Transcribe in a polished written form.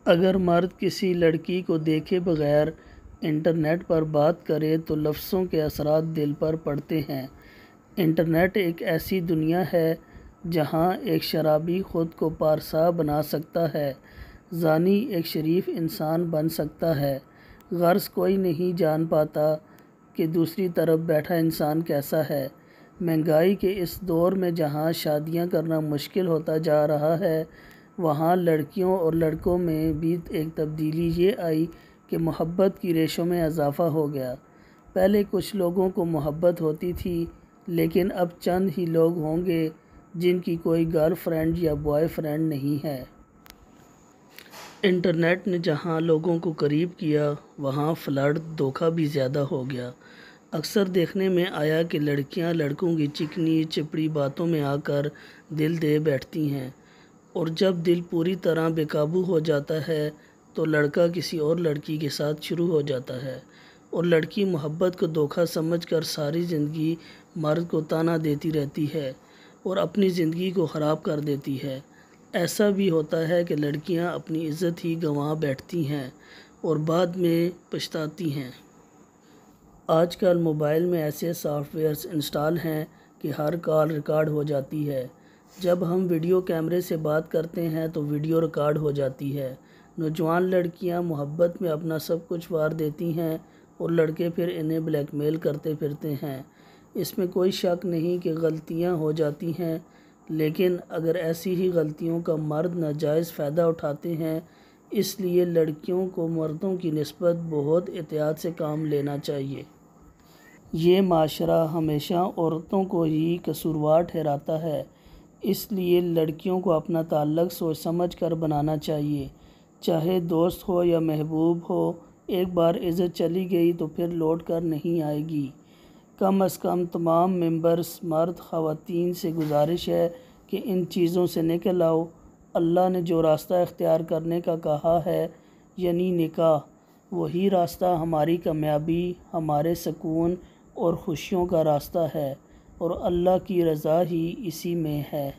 اگر مرد کسی لڑکی کو دیکھے بغیر انٹرنیٹ پر بات کرے تو لفظوں کے اثرات دل پر پڑتے ہیں۔ انٹرنیٹ ایک ایسی دنیا ہے جہاں ایک شرابی خود کو پارسا بنا سکتا ہے، زانی ایک شریف انسان بن سکتا ہے۔ غرض کوئی نہیں جان پاتا کہ دوسری طرف بیٹھا انسان کیسا ہے۔ مہنگائی کے اس دور میں جہاں شادیاں کرنا مشکل ہوتا جا رہا ہے، وہاں لڑکیوں اور لڑکوں میں بھی ایک تبدیلی یہ آئی کہ محبت کی ریشوں میں اضافہ ہو گیا۔ پہلے کچھ لوگوں کو محبت ہوتی تھی، لیکن اب چند ہی لوگ ہوں گے جن کی کوئی گرل فرینڈ یا بوائے فرینڈ نہیں ہے۔ انٹرنیٹ نے جہاں لوگوں کو قریب کیا، وہاں فلرٹ، دھوکہ بھی زیادہ ہو گیا۔ اکثر دیکھنے میں آیا کہ لڑکیاں لڑکوں کی چکنی چپڑی باتوں میں آ کر دل دے بیٹھتی ہیں، اور جب دل پوری طرح بے قابو ہو جاتا ہے تو لڑکا کسی اور لڑکی کے ساتھ شروع ہو جاتا ہے، اور لڑکی محبت کو دھوکہ سمجھ کر ساری زندگی مرد کو طعنہ دیتی رہتی ہے اور اپنی زندگی کو خراب کر دیتی ہے۔ ایسا بھی ہوتا ہے کہ لڑکیاں اپنی عزت ہی گنوا بیٹھتی ہیں اور بعد میں پچھتاتی ہیں۔ آج کل موبائل میں ایسے سافٹ ویئرز انسٹال ہیں کہ ہر کال ریکارڈ ہو جاتی ہے۔ جب ہم ویڈیو کیمرے سے بات کرتے ہیں تو ویڈیو ریکارڈ ہو جاتی ہے۔ نوجوان لڑکیاں محبت میں اپنا سب کچھ وار دیتی ہیں اور لڑکے پھر انہیں بلیک میل کرتے پھرتے ہیں۔ اس میں کوئی شک نہیں کہ غلطیاں ہو جاتی ہیں، لیکن اگر ایسی ہی غلطیوں کا مرد ناجائز فائدہ اٹھاتے ہیں، اس لیے لڑکیوں کو مردوں کی نسبت بہت احتیاط سے کام لینا چاہیے۔ یہ معاشرہ ہمیشہ عورتوں کو ہی قصوروار ٹھہراتا ہے، اس لیے لڑکیوں کو اپنا تعلق سوچ سمجھ کر بنانا چاہیے۔ چاہے دوست ہو یا محبوب ہو، ایک بار عزت چلی گئی تو پھر لوٹ کر نہیں آئے گی۔ کم از کم تمام ممبرز مرد خواتین سے گزارش ہے کہ ان چیزوں سے نکل آؤ۔ اللہ نے جو راستہ اختیار کرنے کا کہا ہے، یعنی نکاح، وہی راستہ ہماری کامیابی، ہمارے سکون اور خوشیوں کا راستہ ہے، اور اللہ کی رضا ہی اسی میں ہے۔